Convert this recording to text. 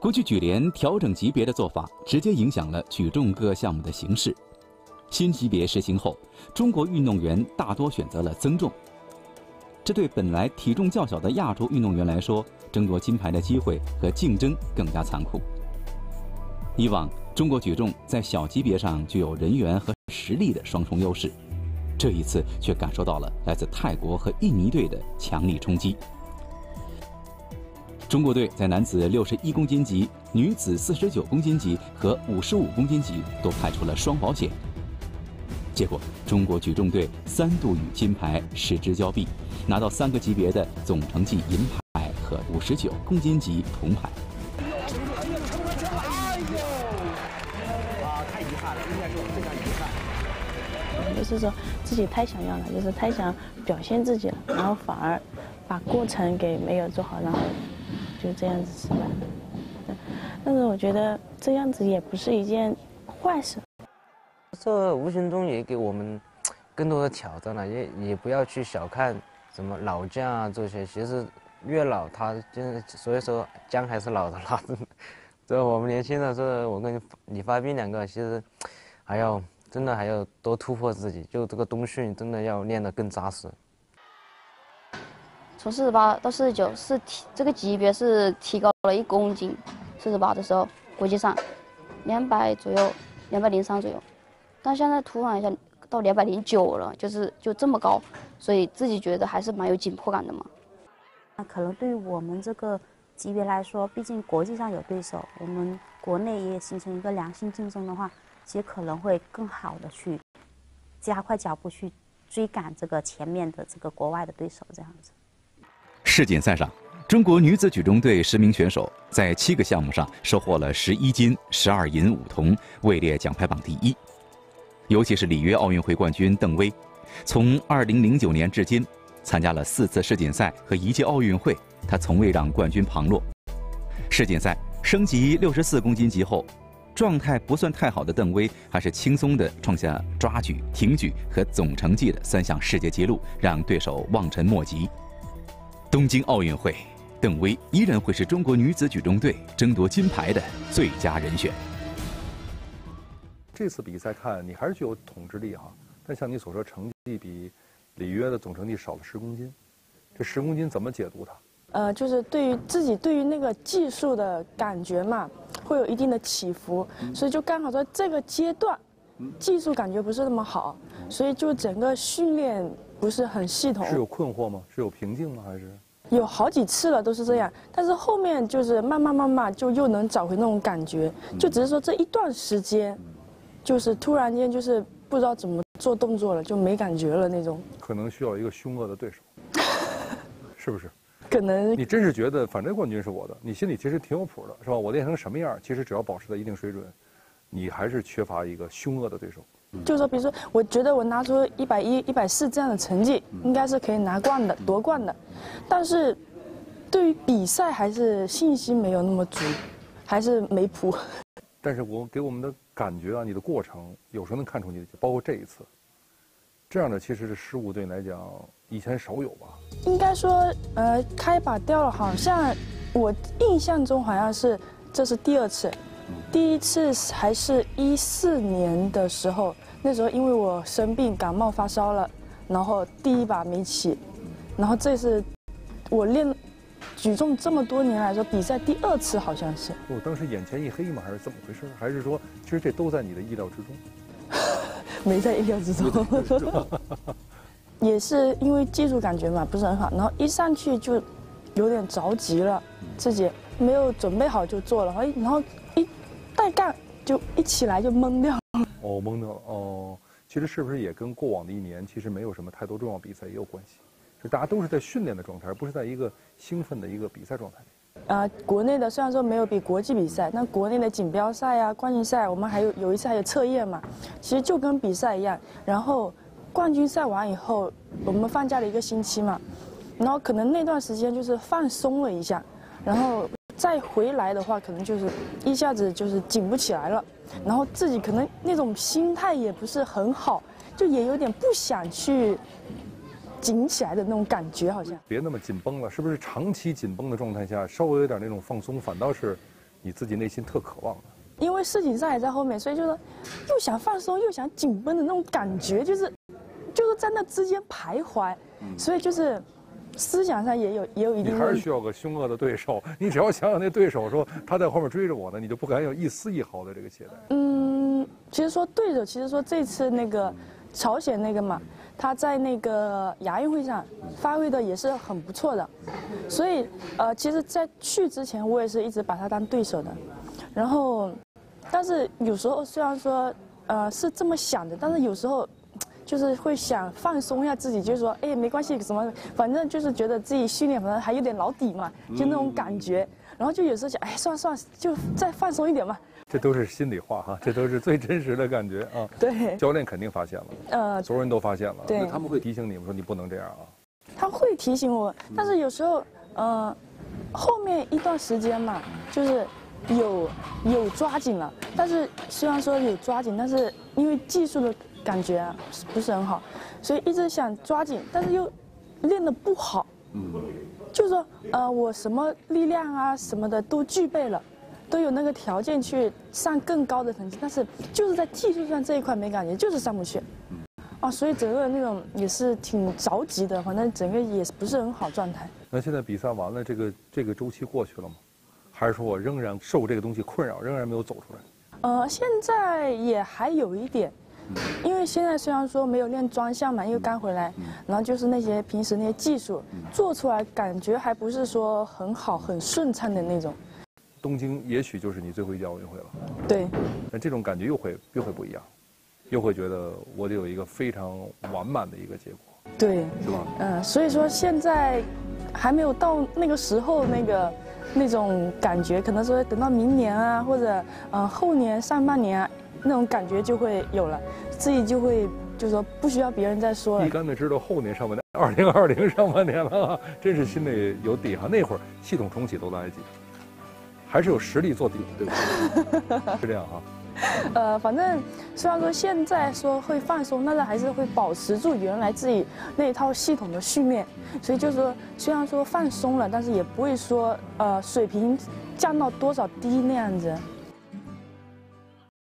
国际举联调整级别的做法，直接影响了举重各项目的形式。新级别实行后，中国运动员大多选择了增重。这对本来体重较小的亚洲运动员来说，争夺金牌的机会和竞争更加残酷。以往，中国举重在小级别上具有人员和实力的双重优势，这一次却感受到了来自泰国和印尼队的强力冲击。中国队在男子61公斤级、女子49公斤级和55公斤级都派出了双保险。结果，中国举重队3度与金牌失之交臂，拿到3个级别的总成绩银牌和59公斤级铜牌。太遗憾了，应该说非常遗憾。就是说自己太想要了，就是太想表现自己了，然后反而把过程给没有做好，然后就这样子失败了。但是我觉得这样子也不是一件坏事。这无形中也给我们更多的挑战了，也不要去小看什么老将啊这些，其实越老他就是所以说姜还是老的辣。这我们年轻的这我跟李发斌2个，其实真的还要多突破自己，就这个冬训真的要练得更扎实。从48到49这个级别是提高了1公斤，48的时候国际上200左右，203左右，但现在突然一下到209了，就这么高，所以自己觉得还是蛮有紧迫感的嘛。那可能对于我们这个级别来说，毕竟国际上有对手，我们国内也形成一个良性竞争的话，其实可能会更好的去加快脚步去追赶这个前面的这个国外的对手，这样子。世锦赛上，中国女子举重队10名选手在7个项目上收获了11金、12银、5铜，位列奖牌榜第1。尤其是里约奥运会冠军邓薇，从2009年至今，参加了4次世锦赛和1届奥运会，她从未让冠军旁落。世锦赛升级64公斤级后，状态不算太好的邓薇还是轻松地创下抓举、挺举和总成绩的3项世界纪录，让对手望尘莫及。东京奥运会，邓薇依然会是中国女子举重队争夺金牌的最佳人选。这次比赛看你还是具有统治力哈，但像你所说，成绩比里约的总成绩少了10公斤，这10公斤怎么解读它？就是对于自己对于那个技术的感觉嘛，会有一定的起伏，所以就刚好在这个阶段，技术感觉不是那么好，所以就整个训练不是很系统。是有困惑吗？是有瓶颈吗？还是？有好几次了都是这样，但是后面就是慢慢就又能找回那种感觉，就只是说这一段时间，就是突然间就是不知道怎么做动作了，就没感觉了那种。可能需要一个凶恶的对手，是不是？可能你真是觉得反正冠军是我的，你心里其实挺有谱的，是吧？我练成什么样，其实只要保持在一定水准，你还是缺乏一个凶恶的对手。就是说，比如说，我觉得我拿出110、140这样的成绩，应该是可以拿冠的、夺冠的，但是对于比赛还是信心没有那么足，还是没谱。但是给我们的感觉啊，你的过程有时候能看出你的，包括这一次，这样的其实是失误对你来讲以前少有吧？应该说，开把掉了，好像我印象中好像是这是第2次。第1次还是14年的时候，那时候因为我生病感冒发烧了，然后第1把没起，然后这是我练举重这么多年来说比赛第2次好像是。我当时眼前一黑吗？还是怎么回事？还是说其实这都在你的意料之中？没在意料之中。也是因为技术感觉嘛不是很好，然后一上去就有点着急了，自己没有准备好就做了，然后一带杠就一起来就懵掉了。哦，懵掉了。哦，其实是不是也跟过往的1年其实没有什么太多重要比赛也有关系？就大家都是在训练的状态，而不是在一个兴奋的一个比赛状态里。国内的虽然说没有比国际比赛，但国内的锦标赛啊、冠军赛，我们还有一次还有测验嘛，其实就跟比赛一样。然后冠军赛完以后，我们放假了1个星期嘛，然后可能那段时间就是放松了一下，然后再回来的话，可能就是一下子就是紧不起来了，然后自己可能那种心态也不是很好，就也有点不想去紧起来的那种感觉，好像。别那么紧绷了，是不是长期紧绷的状态下，稍微有点那种放松，反倒是你自己内心特渴望的？因为世锦赛也在后面，所以就是又想放松又想紧绷的那种感觉，就是在那之间徘徊，所以就是思想上也有一定。你还是需要个凶恶的对手，你只要想想那对手说他在后面追着我呢，你就不敢有一丝一毫的这个懈怠。其实说对手，其实说这次那个朝鲜那个嘛，他在那个亚运会上发挥的也是很不错的，所以其实在去之前我也是一直把他当对手的，然后。但是有时候虽然说，是这么想的，但是有时候，就是会想放松一下自己，就是说，哎，没关系，什么，反正就是觉得自己训练反正还有点老底嘛，就那种感觉。然后就有时候想，哎，算了，就再放松一点嘛。这都是心里话哈，这都是最真实的感觉啊。对。教练肯定发现了，所有人都发现了。对。那他们会提醒你们说你不能这样啊。他会提醒我，但是有时候，后面一段时间嘛，就是。有抓紧了，但是虽然说有抓紧，但是因为技术的感觉不是很好，所以一直想抓紧，但是又练得不好。就是说我什么力量啊什么的都具备了，都有那个条件去上更高的成绩，但是就是在技术上这一块没感觉，就是上不去。所以整个那种也是挺着急的，反正整个也不是很好状态。那现在比赛完了，这个周期过去了吗？还是说我仍然受这个东西困扰，仍然没有走出来？现在也还有一点，因为现在虽然说没有练专项嘛，因为刚回来，然后就是那些平时那些技术做出来，感觉还不是说很好、很顺畅的那种。东京也许就是你最后一届奥运会了。对。那这种感觉又会不一样，又会觉得我得有一个非常完满的一个结果。对。是吧？所以说现在还没有到那个时候那种感觉，可能说等到明年啊，或者后年上半年啊，那种感觉就会有了，自己就会就是说不需要别人再说了。一竿子知道后年上半年，2020上半年了，真是心里有底哈。那会儿系统重启都来得及，还是有实力做底，对吧？是这样哈。反正虽然说现在说会放松，但是还是会保持住原来自己那一套系统的训练，所以就是说虽然说放松了，但是也不会说水平降到多少低那样子。